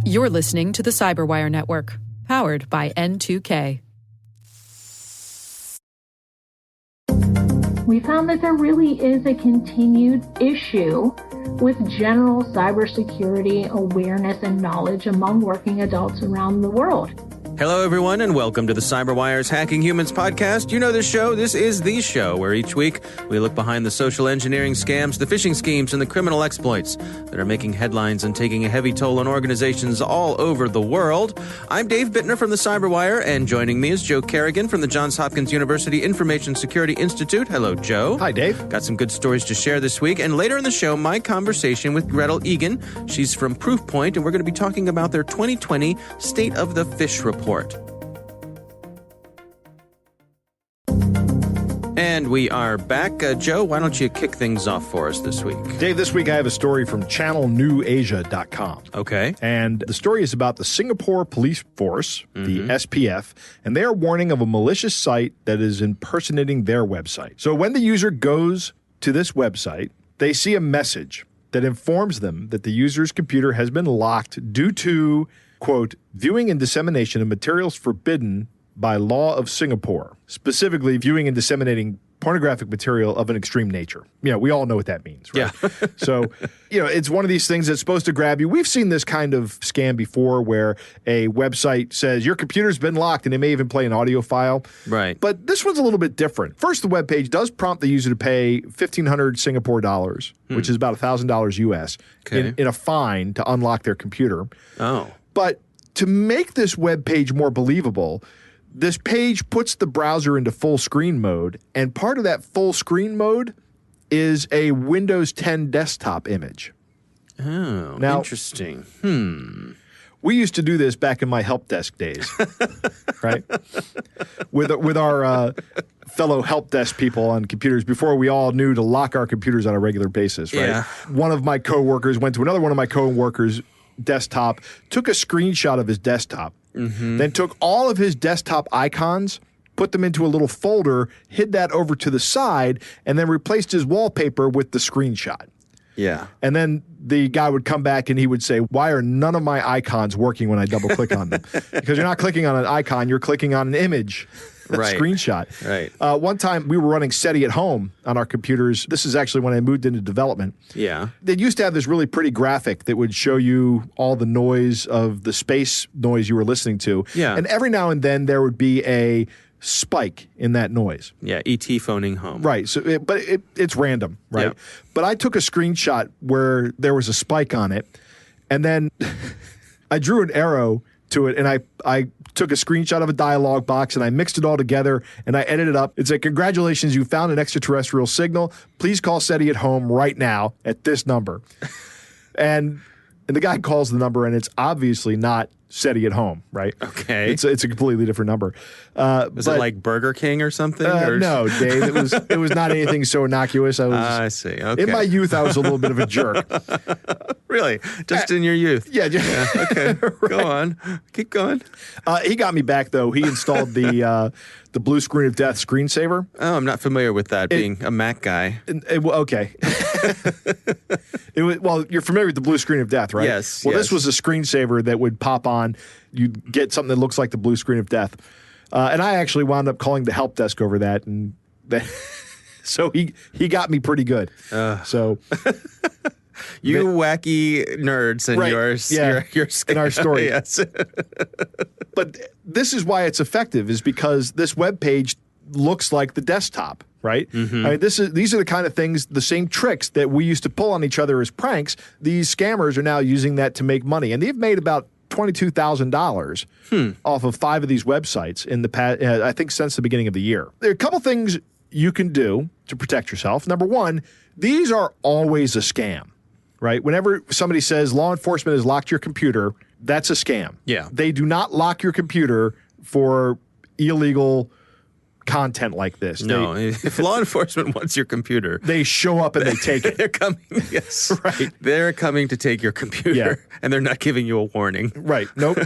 You're listening to the Cyberwire Network, powered by N2K. We found that there really is a continued issue with general cybersecurity awareness and knowledge among working adults around the world. Hello, everyone, and welcome to the CyberWire's Hacking Humans podcast. You know this show. This is the show where each week we look behind the social engineering scams, the phishing schemes, and the criminal exploits that are making headlines and taking a heavy toll on organizations all over the world. I'm Dave Bittner from the CyberWire, and joining me is Joe Kerrigan from the Johns Hopkins University Information Security Institute. Hello, Joe. Hi, Dave. Got some good stories to share this week, and later in the show, my conversation with Gretel Egan. She's from Proofpoint, and we're going to be talking about their 2020 State of the Phish report. And we are back. Joe, why don't you kick things off for us this week? Dave, this week I have a story from channelnewasia.com. Okay. And the story is about the Singapore Police Force, the SPF, and they are warning of a malicious site that is impersonating their website. So when the user goes to this website, they see a message that informs them that the user's computer has been locked due to, quote, viewing and dissemination of materials forbidden by law of Singapore, specifically viewing and disseminating pornographic material of an extreme nature. You know, we all know what that means, right? Yeah. So, you know, it's one of these things that's supposed to grab you. We've seen this kind of scam before where a website says your computer's been locked and they may even play an audio file. Right. But this one's a little bit different. First, the webpage does prompt the user to pay 1,500 Singapore dollars, which is about $1,000 US, Okay. in a fine to unlock their computer. Oh. But to make this web page more believable, this page puts the browser into full screen mode, and part of that full screen mode is a Windows 10 desktop image. Oh, Now, interesting. We used to do this back in my help desk days, right? With our fellow help desk people on computers before we all knew to lock our computers on a regular basis, right? Yeah. One of my coworkers went to another one of my coworkers' desktop, took a screenshot of his desktop, then took all of his desktop icons, put them into a little folder, hid that over to the side, and then replaced his wallpaper with the screenshot. Yeah. And then the guy would come back and he would say, why are none of my icons working when I double click on them? Because you're not clicking on an icon, you're clicking on an image. Right. Screenshot. Right. One time we were running SETI at home on our computers. This is actually when I moved into development. Yeah. They used to have this really pretty graphic that would show you all the noise of the space noise you were listening to. Yeah. And every now and then there would be a spike in that noise. Yeah. E.T. phoning home. Right. So, it's random, right? Yeah. But I took a screenshot where there was a spike on it, and then I drew an arrow to it, and I took a screenshot of a dialog box, and I mixed it all together, and I edited it up. It said, congratulations, you found an extraterrestrial signal. Please call SETI at home right now at this number. and the guy calls the number, and it's obviously not SETI at home, right? Okay. It's a completely different number. Was it like Burger King or something? Or? No, Dave. It was not anything so innocuous. I see. Okay. In my youth, I was a little bit of a jerk. Really? Just in your youth? Yeah. Okay. Right. Go on. Keep going. He got me back, though. He installed the blue screen of death screensaver. Oh, I'm not familiar with that, being a Mac guy. Okay. You're familiar with the blue screen of death, right? Yes. Well, yes. this was a screensaver that would pop on. You'd get something that looks like the blue screen of death. And I actually wound up calling the help desk over that. And so he got me pretty good. So... You wacky nerds and right. your in our story. Yes. But this is why it's effective, is because this web page looks like the desktop, right? I mean, these are the kind of things, the same tricks that we used to pull on each other as pranks. These scammers are now using that to make money, and they've made about $22,000 off of 5 of these websites in the past. I think since the beginning of the year. There are a couple things you can do to protect yourself. Number one, these are always a scam. Right? Whenever somebody says law enforcement has locked your computer, that's a scam. Yeah. They do not lock your computer for illegal content like this. No, if law enforcement wants your computer, they show up and they take it. They're coming. Yes. Right. They're coming to take your computer, and they're not giving you a warning. Right. Nope.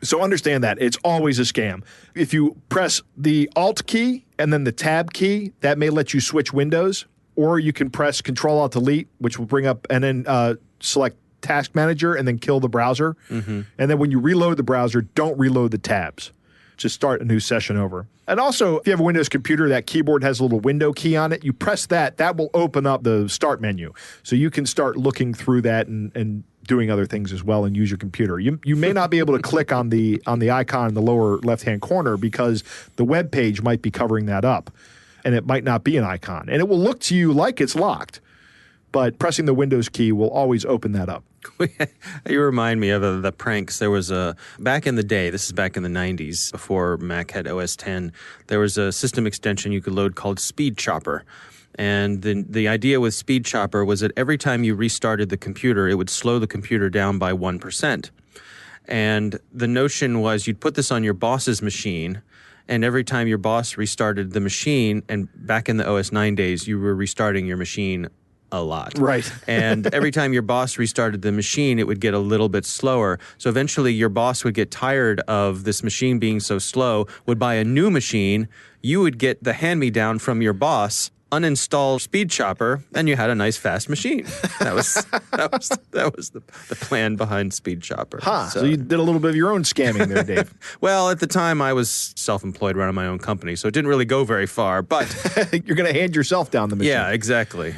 So understand that. It's always a scam. If you press the Alt key and then the Tab key, that may let you switch windows. Or you can press Control-Alt-Delete, which will bring up, and then select Task Manager and then kill the browser. And then when you reload the browser, don't reload the tabs. Just start a new session over. And also, if you have a Windows computer, that keyboard has a little window key on it. You press that, that will open up the start menu. So you can start looking through that and doing other things as well and use your computer. You may not be able to click on the icon in the lower left-hand corner because the web page might be covering that up, and it might not be an icon. And it will look to you like it's locked, but pressing the Windows key will always open that up. You remind me of the pranks. There was back in the day, this is back in the 90s, before Mac had OS X, there was a system extension you could load called Speed Chopper. And the idea with Speed Chopper was that every time you restarted the computer, it would slow the computer down by 1%. And the notion was you'd put this on your boss's machine, and every time your boss restarted the machine, and back in the OS 9 days, you were restarting your machine a lot. Right. And every time your boss restarted the machine, it would get a little bit slower. So eventually your boss would get tired of this machine being so slow, would buy a new machine. You would get the hand-me-down from your boss, uninstall Speed Chopper, and you had a nice fast machine. That was the plan behind Speed Chopper. So you did a little bit of your own scamming there, Dave. Well, at the time I was self-employed running my own company, so it didn't really go very far, but you're going to hand yourself down the machine. Yeah, exactly.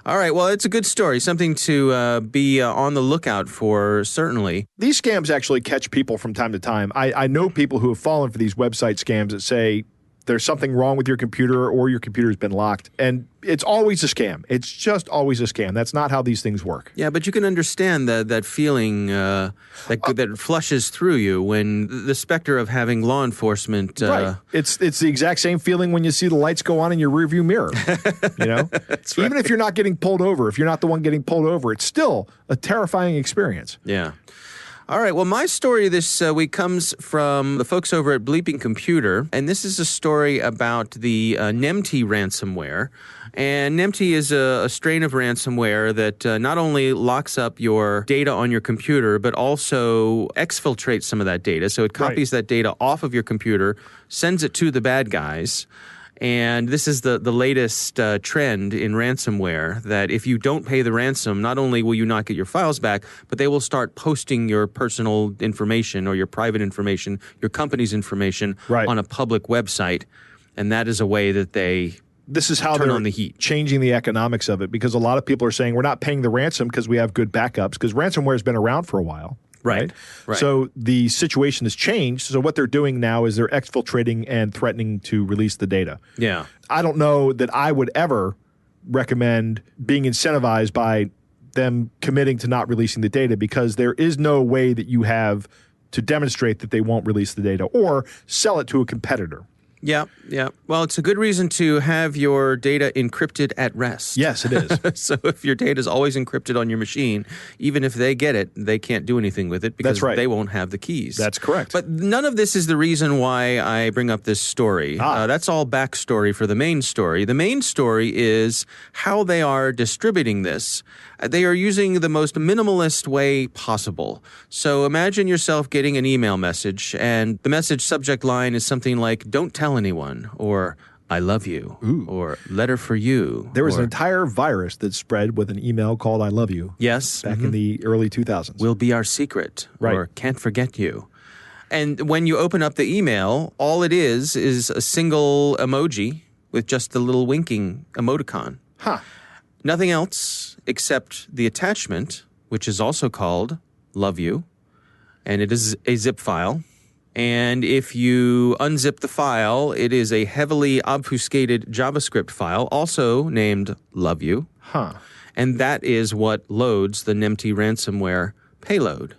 All right, well, it's a good story, something to be on the lookout for, certainly. These scams actually catch people from time to time. I know people who have fallen for these website scams that say there's something wrong with your computer or your computer's been locked. And it's always a scam. It's just always a scam. That's not how these things work. Yeah, but you can understand that feeling that flushes through you when the specter of having law enforcement. Right. It's the exact same feeling when you see the lights go on in your rearview mirror. You know? That's right. Even if you're not getting pulled over, if you're not the one getting pulled over, it's still a terrifying experience. Yeah. All right, well, my story this week comes from the folks over at Bleeping Computer, and this is a story about the Nemty ransomware. And Nemty is a strain of ransomware that not only locks up your data on your computer, but also exfiltrates some of that data. So it copies that data off of your computer, sends it to the bad guys. And this is the latest trend in ransomware, that if you don't pay the ransom, not only will you not get your files back, but they will start posting your personal information or your private information, your company's information on a public website. And that is a way that they this is how turn they're on the heat. Changing the economics of it, because a lot of people are saying we're not paying the ransom because we have good backups, because ransomware has been around for a while. Right. So the situation has changed. So what they're doing now is they're exfiltrating and threatening to release the data. Yeah. I don't know that I would ever recommend being incentivized by them committing to not releasing the data, because there is no way that you have to demonstrate that they won't release the data or sell it to a competitor. Yeah. Well, it's a good reason to have your data encrypted at rest. Yes, it is. So if your data is always encrypted on your machine, even if they get it, they can't do anything with it because they won't have the keys. That's correct. But none of this is the reason why I bring up this story. That's all backstory for the main story. The main story is how they are distributing this. They are using the most minimalist way possible. So imagine yourself getting an email message, and the message subject line is something like, "Don't tell anyone," or "I love you," or "Letter for you." There was an entire virus that spread with an email called "I love you." Yes. Back in the early 2000s. "Will be our secret," or "Can't forget you." And when you open up the email, all it is a single emoji with just the little winking emoticon. Nothing else except the attachment, which is also called "Love You," and it is a zip file. And if you unzip the file, it is a heavily obfuscated JavaScript file, also named "Love You." And that is what loads the Nemty ransomware payload.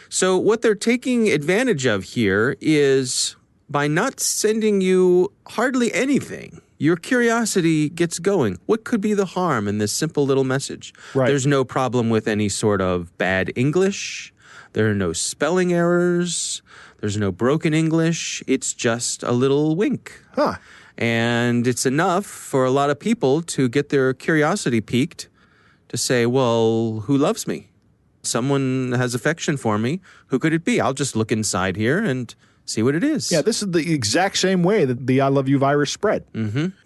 So what they're taking advantage of here is, by not sending you hardly anything, your curiosity gets going. What could be the harm in this simple little message? There's no problem with any sort of bad English. There are no spelling errors. There's no broken English. It's just a little wink. And it's enough for a lot of people to get their curiosity piqued, to say, well, who loves me? Someone has affection for me. Who could it be? I'll just look inside here and see what it is. Yeah, this is the exact same way that the I Love You virus spread.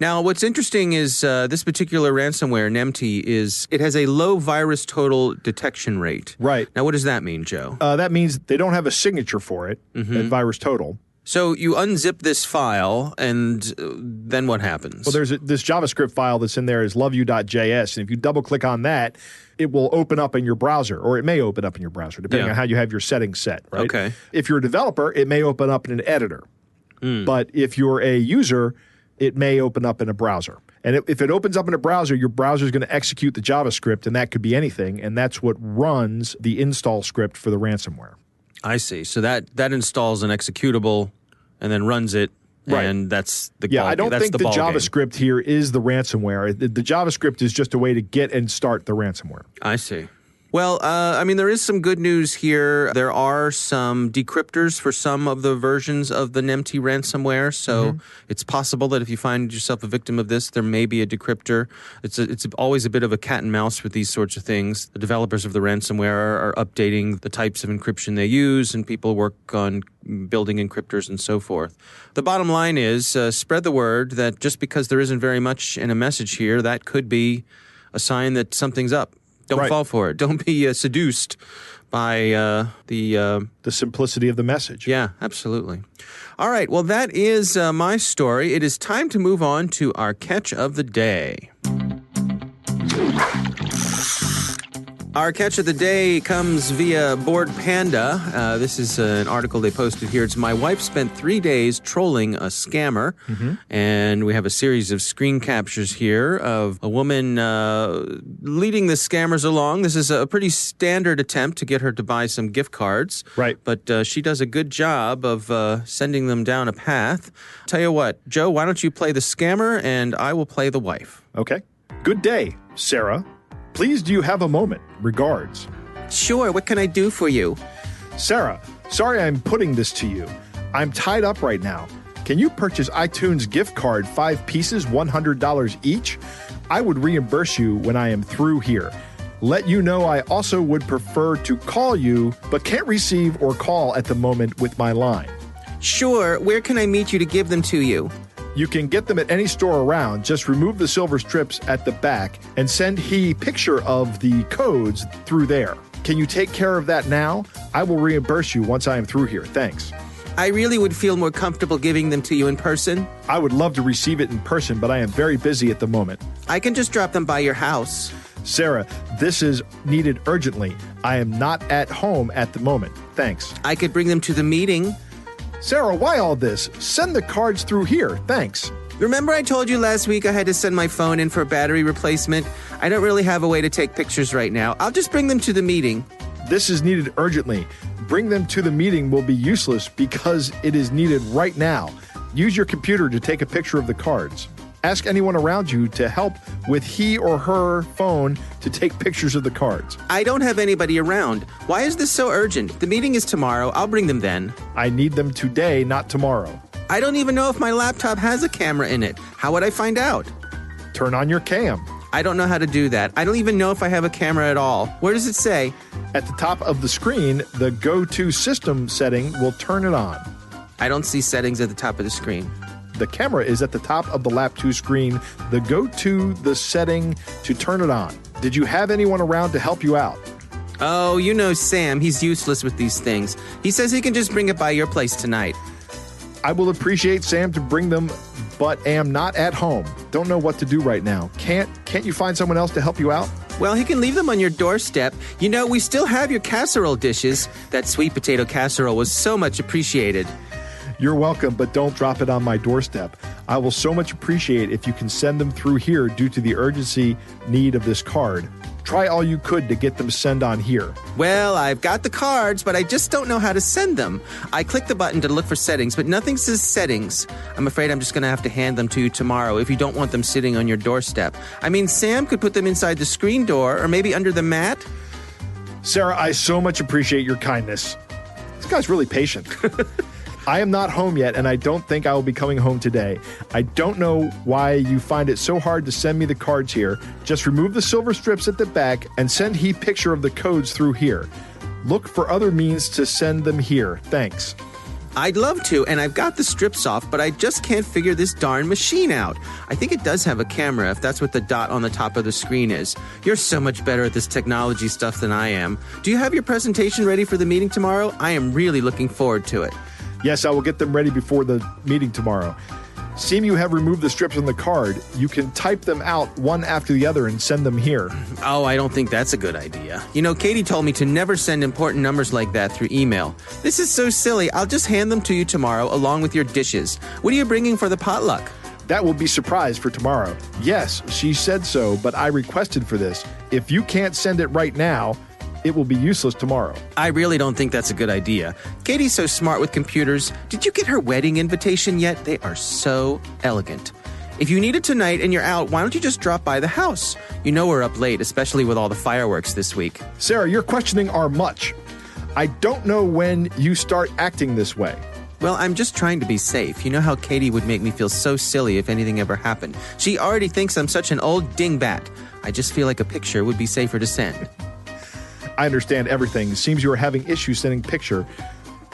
Now, what's interesting is this particular ransomware, Nemty, it has a low virus total detection rate. Right. Now, what does that mean, Joe? That means they don't have a signature for it at virus total. So you unzip this file, and then what happens? Well, there's this JavaScript file that's in there is loveyou.js, and if you double-click on that, it will open up in your browser, or it may open up in your browser, depending on how you have your settings set, right? Okay. If you're a developer, it may open up in an editor. But if you're a user, it may open up in a browser. And if it opens up in a browser, your browser is going to execute the JavaScript, and that could be anything, and that's what runs the install script for the ransomware. I see. So that installs an executable and then runs it, and that's the I don't think the JavaScript here is the ransomware. The JavaScript is just a way to get and start the ransomware. I see. Well, I mean, there is some good news here. There are some decryptors for some of the versions of the Nemty ransomware, so it's possible that if you find yourself a victim of this, there may be a decryptor. It's always a bit of a cat and mouse with these sorts of things. The developers of the ransomware are updating the types of encryption they use, and people work on building encryptors and so forth. The bottom line is spread the word that just because there isn't very much in a message here, that could be a sign that something's up. Don't fall for it. Don't be seduced by the simplicity of the message. Yeah, absolutely. All right. Well, that is my story. It is time to move on to our catch of the day. Our catch of the day comes via Bored Panda. This is an article they posted here. It's my wife spent 3 days trolling a scammer. And we have a series of screen captures here of a woman leading the scammers along. This is a pretty standard attempt to get her to buy some gift cards. Right. But she does a good job of sending them down a path. Tell you what, Joe, why don't you play the scammer and I will play the wife. Okay. Good day, Sarah. Please, do you have a moment? Regards. Sure, what can I do for you? Sarah, sorry I'm putting this to you. I'm tied up right now. Can you purchase iTunes gift card 5 pieces, $100 each? I would reimburse you when I am through here. Let you know I also would prefer to call you, but can't receive or call at the moment with my line. Sure, where can I meet you to give them to you? You can get them at any store around. Just remove the silver strips at the back and send he picture of the codes through there. Can you take care of that now? I will reimburse you once I am through here. Thanks. I really would feel more comfortable giving them to you in person. I would love to receive it in person, but I am very busy at the moment. I can just drop them by your house. Sarah, this is needed urgently. I am not at home at the moment. Thanks. I could bring them to the meeting. Sarah, why all this? Send the cards through here. Thanks. Remember I told you last week I had to send my phone in for a battery replacement? I don't really have a way to take pictures right now. I'll just bring them to the meeting. This is needed urgently. Bring them to the meeting will be useless because it is needed right now. Use your computer to take a picture of the cards. Ask anyone around you to help with he or her phone to take pictures of the cards. I don't have anybody around. Why is this so urgent? The meeting is tomorrow. I'll bring them then. I need them today, not tomorrow. I don't even know if my laptop has a camera in it. How would I find out? Turn on your cam. I don't know how to do that. I don't even know if I have a camera at all. Where does it say? At the top of the screen, the Go To System setting will turn it on. I don't see settings at the top of the screen. The camera is at the top of the Lap 2 screen. The Go To the setting to turn it on. Did you have anyone around to help you out? Oh, you know Sam. He's useless with these things. He says he can just bring it by your place tonight. I will appreciate Sam to bring them, but am not at home. Don't know what to do right now. Can't you find someone else to help you out? Well, he can leave them on your doorstep. You know, we still have your casserole dishes. That sweet potato casserole was so much appreciated. You're welcome, but don't drop it on my doorstep. I will so much appreciate if you can send them through here due to the urgency need of this card. Try all you could to get them sent on here. Well, I've got the cards, but I just don't know how to send them. I clicked the button to look for settings, but nothing says settings. I'm afraid I'm just going to have to hand them to you tomorrow if you don't want them sitting on your doorstep. I mean, Sam could put them inside the screen door or maybe under the mat. Sarah, I so much appreciate your kindness. This guy's really patient. I am not home yet, and I don't think I will be coming home today. I don't know why you find it so hard to send me the cards here. Just remove the silver strips at the back and send he picture of the codes through here. Look for other means to send them here. Thanks. I'd love to, and I've got the strips off, but I just can't figure this darn machine out. I think it does have a camera, if that's what the dot on the top of the screen is. You're so much better at this technology stuff than I am. Do you have your presentation ready for the meeting tomorrow? I am really looking forward to it. Yes, I will get them ready before the meeting tomorrow. Seem you have removed the strips on the card. You can type them out one after the other and send them here. Oh, I don't think that's a good idea. You know, Katie told me to never send important numbers like that through email. This is so silly. I'll just hand them to you tomorrow along with your dishes. What are you bringing for the potluck? That will be surprise for tomorrow. Yes, she said so, but I requested for this. If you can't send it right now, it will be useless tomorrow. I really don't think that's a good idea. Katie's so smart with computers. Did you get her wedding invitation yet? They are so elegant. If you need it tonight and you're out, why don't you just drop by the house? You know we're up late, especially with all the fireworks this week. Sarah, your questioning are much. I don't know when you start acting this way. Well, I'm just trying to be safe. You know how Katie would make me feel so silly if anything ever happened. She already thinks I'm such an old dingbat. I just feel like a picture would be safer to send. I understand everything. Seems you are having issues sending picture.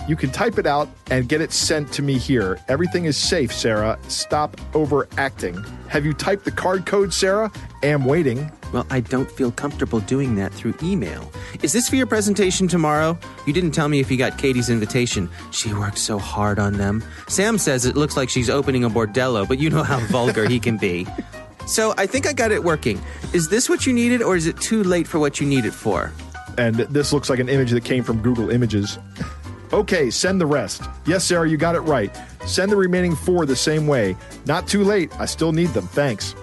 You can type it out and get it sent to me here. Everything is safe, Sarah. Stop overacting. Have you typed the card code, Sarah? Am waiting. Well, I don't feel comfortable doing that through email. Is this for your presentation tomorrow? You didn't tell me if you got Katie's invitation. She worked so hard on them. Sam says it looks like she's opening a bordello, but you know how vulgar he can be. So I think I got it working. Is this what you needed, or is it too late for what you need it for? And this looks like an image that came from Google Images. Okay, send the rest. Yes, Sarah, you got it right. Send the remaining 4 the same way. Not too late. I still need them. Thanks.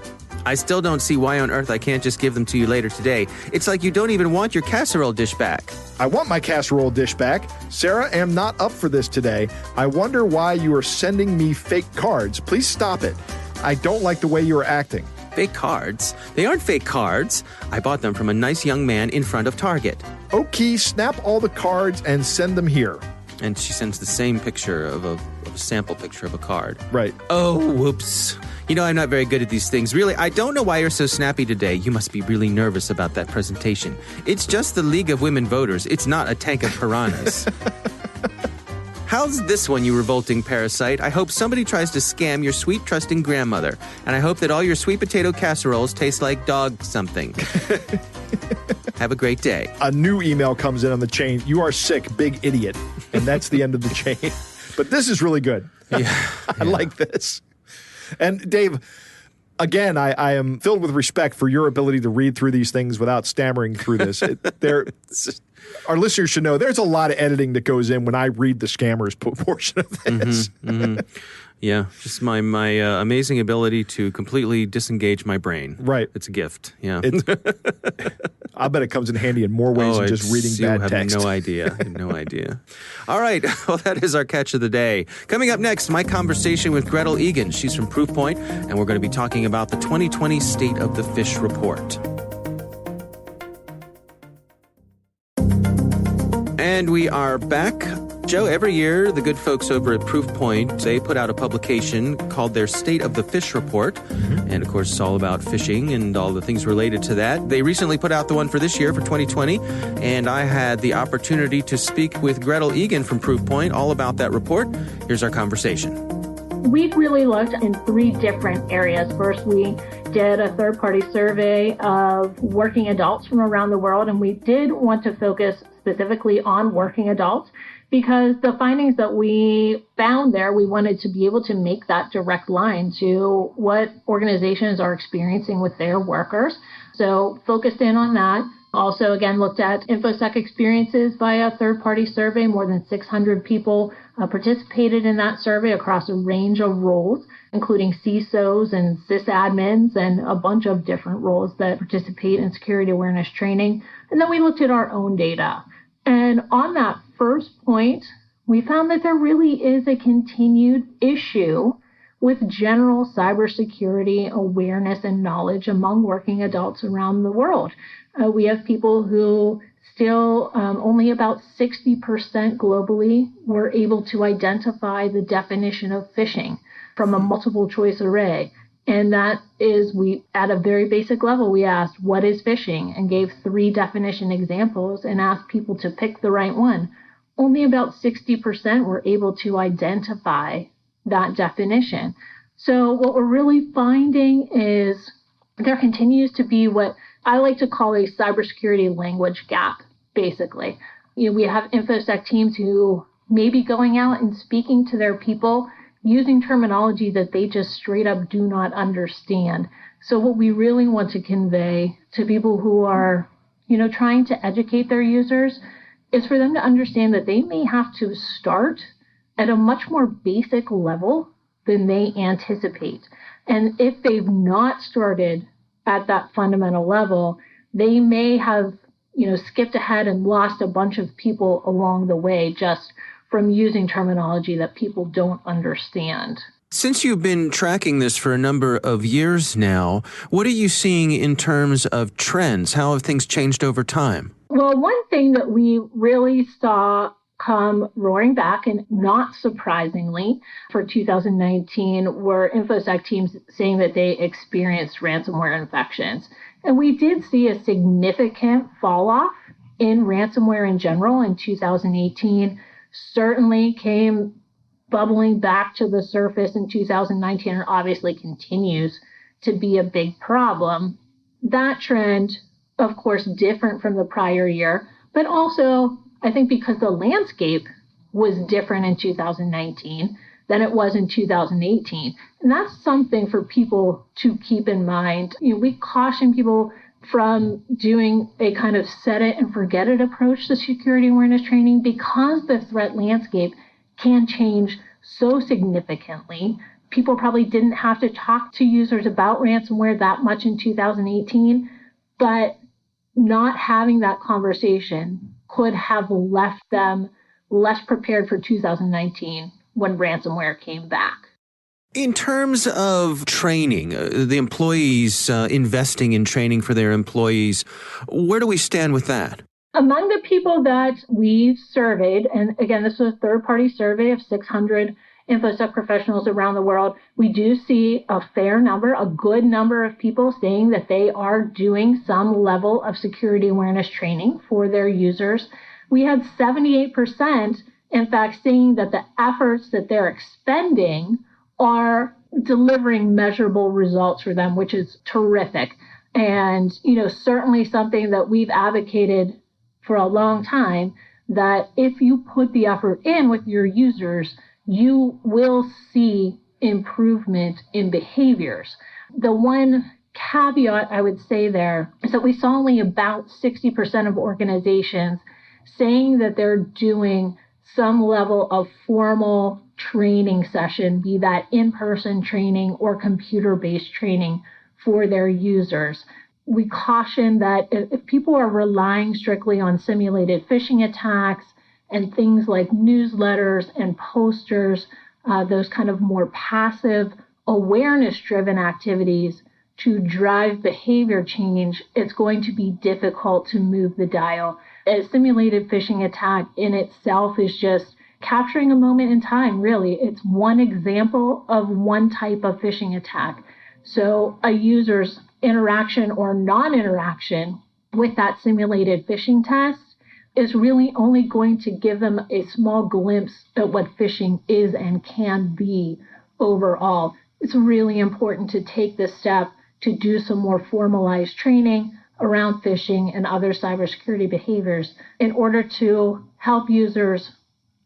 I still don't see why on earth I can't just give them to you later today. It's like you don't even want your casserole dish back. I want my casserole dish back. Sarah, am not up for this today. I wonder why you are sending me fake cards. Please stop it. I don't like the way you are acting. Fake cards? They aren't fake cards. I bought them from a nice young man in front of Target. Okay, snap all the cards and send them here. And she sends the same picture of a sample picture of a card. Right. Oh, whoops. You know, I'm not very good at these things. Really, I don't know why you're so snappy today. You must be really nervous about that presentation. It's just the League of Women Voters. It's not a tank of piranhas. How's this one, you revolting parasite? I hope somebody tries to scam your sweet, trusting grandmother. And I hope that all your sweet potato casseroles taste like dog something. Have a great day. A new email comes in on the chain. You are sick, big idiot. And that's the end of the chain. But this is really good. Yeah. I like this. And Dave, again, I am filled with respect for your ability to read through these things without stammering through this. Our listeners should know there's a lot of editing that goes in when I read the scammers portion of this. Yeah, just my amazing ability to completely disengage my brain. Right. It's a gift. Yeah. I bet it comes in handy in more ways than just reading bad text. No idea. No idea. All right. Well, that is our catch of the day. Coming up next, my conversation with Gretel Egan. She's from Proofpoint, and we're going to be talking about the 2020 State of the Fish Report. And we are back. Joe, every year, the good folks over at Proofpoint, they put out a publication called their State of the Fish Report. Mm-hmm. And, of course, it's all about fishing and all the things related to that. They recently put out the one for this year, for 2020, and I had the opportunity to speak with Gretel Egan from Proofpoint all about that report. Here's our conversation. We've really looked in 3 different areas. First, we did a third-party survey of working adults from around the world, and we did want to focus specifically on working adults because the findings that we found there, we wanted to be able to make that direct line to what organizations are experiencing with their workers. So focused in on that. Also, again, looked at InfoSec experiences via third-party survey. More than 600 people participated in that survey across a range of roles, including CISOs and sysadmins and a bunch of different roles that participate in security awareness training. And then we looked at our own data. And on that first point, we found that there really is a continued issue with general cybersecurity awareness and knowledge among working adults around the world. We have people who still, only about 60% globally were able to identify the definition of phishing from a multiple choice array. And that is, at a very basic level, we asked, what is phishing? And gave 3 definition examples and asked people to pick the right one. only about 60% were able to identify that definition. So what we're really finding is there continues to be what I like to call a cybersecurity language gap, basically. We have InfoSec teams who may be going out and speaking to their people using terminology that they just straight up do not understand. So what we really want to convey to people who are, trying to educate their users is for them to understand that they may have to start at a much more basic level than they anticipate. And if they've not started at that fundamental level, they may have, skipped ahead and lost a bunch of people along the way just from using terminology that people don't understand. Since you've been tracking this for a number of years now, what are you seeing in terms of trends? How have things changed over time? Well, one thing that we really saw come roaring back, and not surprisingly, for 2019 were InfoSec teams saying that they experienced ransomware infections. And we did see a significant fall off in ransomware in general in 2018. Certainly came bubbling back to the surface in 2019 and obviously continues to be a big problem. That trend, of course, different from the prior year, but also I think because the landscape was different in 2019 than it was in 2018. And that's something for people to keep in mind. We caution people from doing a kind of set it and forget it approach to security awareness training because the threat landscape can change so significantly. People probably didn't have to talk to users about ransomware that much in 2018, but not having that conversation could have left them less prepared for 2019 when ransomware came back. In terms of training, the employees investing in training for their employees, where do we stand with that? Among the people that we surveyed, and again, this was a third-party survey of 600 InfoSec professionals around the world, we do see a fair number, a good number of people saying that they are doing some level of security awareness training for their users. We had 78%, in fact, saying that the efforts that they're expending are delivering measurable results for them, which is terrific. And, certainly something that we've advocated for a long time, that if you put the effort in with your users, you will see improvement in behaviors. The one caveat I would say there is that we saw only about 60% of organizations saying that they're doing some level of formal training session, be that in-person training or computer-based training for their users. We caution that if people are relying strictly on simulated phishing attacks and things like newsletters and posters, those kind of more passive, awareness-driven activities to drive behavior change, it's going to be difficult to move the dial. A simulated phishing attack in itself is just capturing a moment in time, really. It's one example of one type of phishing attack. So a user's interaction or non-interaction with that simulated phishing test is really only going to give them a small glimpse at what phishing is and can be overall. It's really important to take this step to do some more formalized training around phishing and other cybersecurity behaviors in order to help users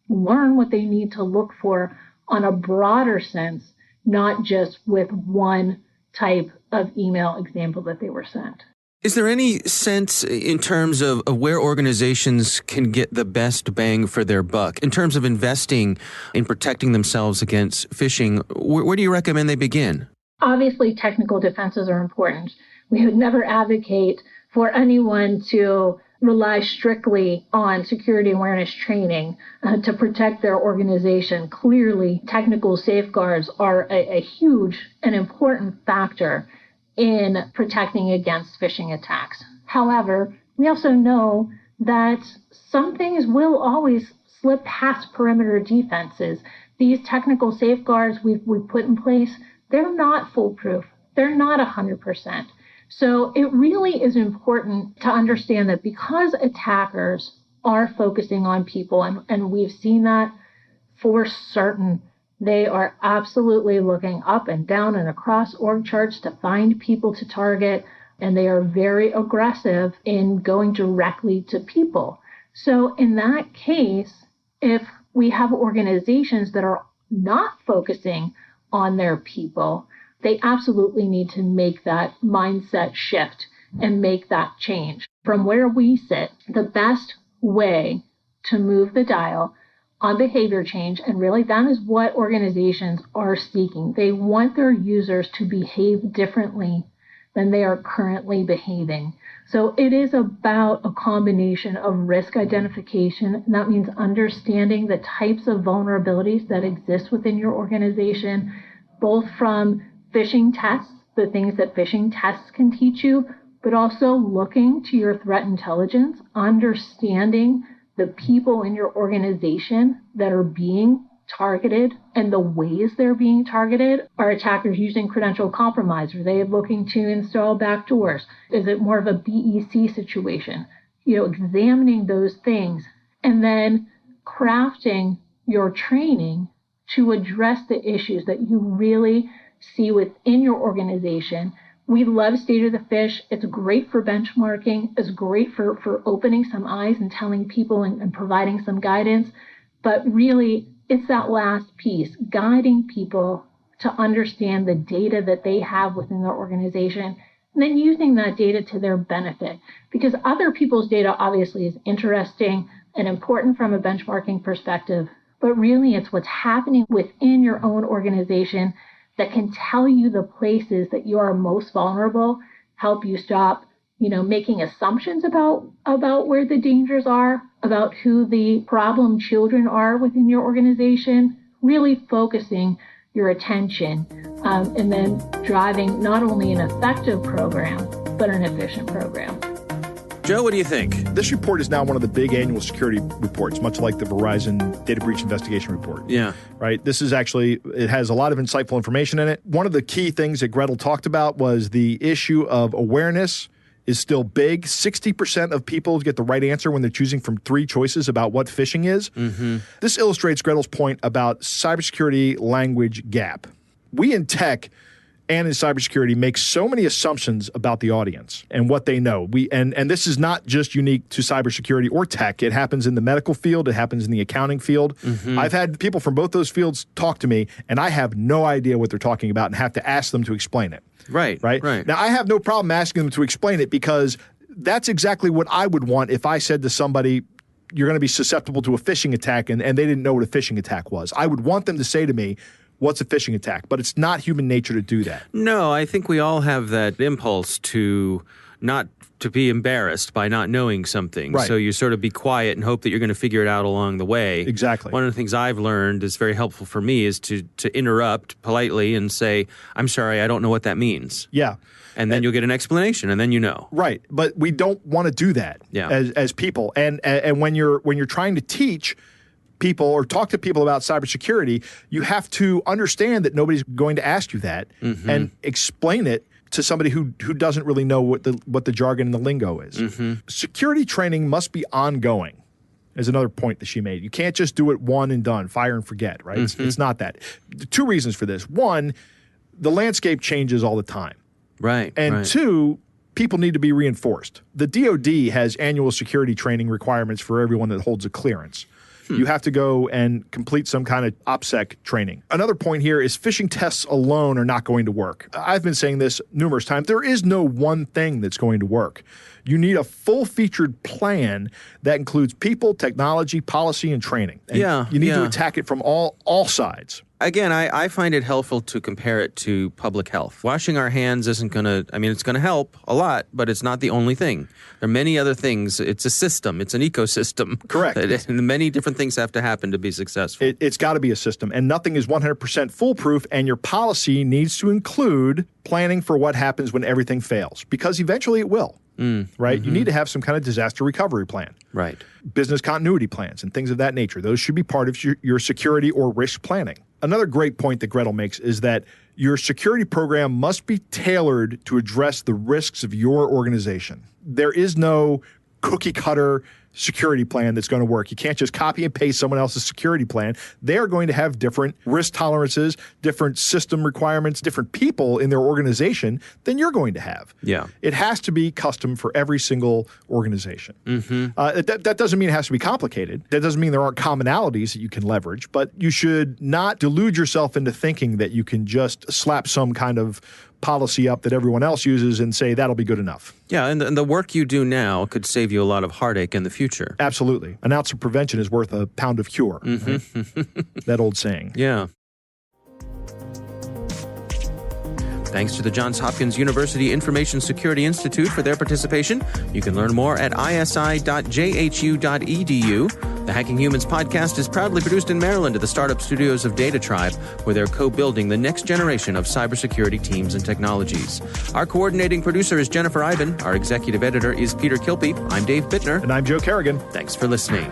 learn what they need to look for on a broader sense, not just with one type of email example that they were sent. Is there any sense in terms of where organizations can get the best bang for their buck in terms of investing in protecting themselves against phishing? Where do you recommend they begin? Obviously, technical defenses are important. We would never advocate for anyone to rely strictly on security awareness training to protect their organization. Clearly, technical safeguards are a huge and important factor in protecting against phishing attacks. However, we also know that some things will always slip past perimeter defenses. These technical safeguards we've put in place, they're not foolproof. They're not 100%. So it really is important to understand that because attackers are focusing on people, and we've seen that for certain. They are absolutely looking up and down and across org charts to find people to target, and they are very aggressive in going directly to people. So in that case, if we have organizations that are not focusing on their people, they absolutely need to make that mindset shift and make that change. From where we sit, the best way to move the dial on behavior change, and really that is what organizations are seeking. They want their users to behave differently than they are currently behaving. So it is about a combination of risk identification, and that means understanding the types of vulnerabilities that exist within your organization, both from phishing tests, the things that phishing tests can teach you, but also looking to your threat intelligence, understanding the people in your organization that are being targeted and the ways they're being targeted. Are attackers using credential compromise? Are they looking to install backdoors? Is it more of a BEC situation? Examining those things and then crafting your training to address the issues that you really see within your organization. We love State of the Fish. It's great for benchmarking. It's great for opening some eyes and telling people and providing some guidance. But really, it's that last piece, guiding people to understand the data that they have within their organization, and then using that data to their benefit. Because other people's data obviously is interesting and important from a benchmarking perspective, but really it's what's happening within your own organization that can tell you the places that you are most vulnerable, help you stop, making assumptions about where the dangers are, about who the problem children are within your organization, really focusing your attention, and then driving not only an effective program, but an efficient program. Joe, what do you think? This report is now one of the big annual security reports, much like the Verizon data breach investigation report. Yeah. Right? This is actually, it has a lot of insightful information in it. One of the key things that Gretel talked about was the issue of awareness is still big. 60% of people get the right answer when they're choosing from 3 choices about what phishing is. Mm-hmm. This illustrates Gretel's point about cybersecurity language gap. We in tech and in cybersecurity make so many assumptions about the audience and what they know. And this is not just unique to cybersecurity or tech. It happens in the medical field. It happens in the accounting field. Mm-hmm. I've had people from both those fields talk to me, and I have no idea what they're talking about and have to ask them to explain it. Right. Now, I have no problem asking them to explain it because that's exactly what I would want if I said to somebody, you're going to be susceptible to a phishing attack, and they didn't know what a phishing attack was. I would want them to say to me, what's a phishing attack? But it's not human nature to do that. No, I think we all have that impulse to not to be embarrassed by not knowing something. Right. So you sort of be quiet and hope that you're going to figure it out along the way. Exactly. One of the things I've learned is very helpful for me is to interrupt politely and say, I'm sorry, I don't know what that means. Yeah. And then you'll get an explanation, and then you know. Right, but we don't want to do that as people. And when you're trying to teach people or talk to people about cybersecurity, you have to understand that nobody's going to ask you that and explain it to somebody who doesn't really know what the jargon and the lingo is. Mm-hmm. Security training must be ongoing. Is another point that she made. You can't just do it one and done, fire and forget, right? Mm-hmm. It's not that. 2 reasons for this. 1, the landscape changes all the time. Right. And 2, people need to be reinforced. The DoD has annual security training requirements for everyone that holds a clearance. You have to go and complete some kind of OPSEC training. Another point here is phishing tests alone are not going to work. I've been saying this numerous times. There is no one thing that's going to work. You need a full-featured plan that includes people, technology, policy, and training. And you need to attack it from all sides. Again, I find it helpful to compare it to public health. Washing our hands isn't going to, it's going to help a lot, but it's not the only thing. There are many other things. It's a system. It's an ecosystem. Correct. And many different things have to happen to be successful. It's got to be a system, and nothing is 100% foolproof, and your policy needs to include planning for what happens when everything fails, because eventually it will. Right? Mm-hmm. You need to have some kind of disaster recovery plan. Right. Business continuity plans and things of that nature. Those should be part of your security or risk planning. Another great point that Gretel makes is that your security program must be tailored to address the risks of your organization. There is no cookie cutter security plan that's going to work. You can't just copy and paste someone else's security plan. They're going to have different risk tolerances, different system requirements, different people in their organization than you're going to have. Yeah. It has to be custom for every single organization. That doesn't mean it has to be complicated. That doesn't mean there aren't commonalities that you can leverage, but you should not delude yourself into thinking that you can just slap some kind of policy up that everyone else uses and say that'll be good enough. Yeah, and the work you do now could save you a lot of heartache in the future. Absolutely. An ounce of prevention is worth a pound of cure. Right? That old saying. Yeah. Thanks to the Johns Hopkins University Information Security Institute for their participation. You can learn more at isi.jhu.edu. The Hacking Humans podcast is proudly produced in Maryland at the startup studios of Data Tribe, where they're co-building the next generation of cybersecurity teams and technologies. Our coordinating producer is Jennifer Iben. Our executive editor is Peter Kilpe. I'm Dave Bittner. And I'm Joe Kerrigan. Thanks for listening.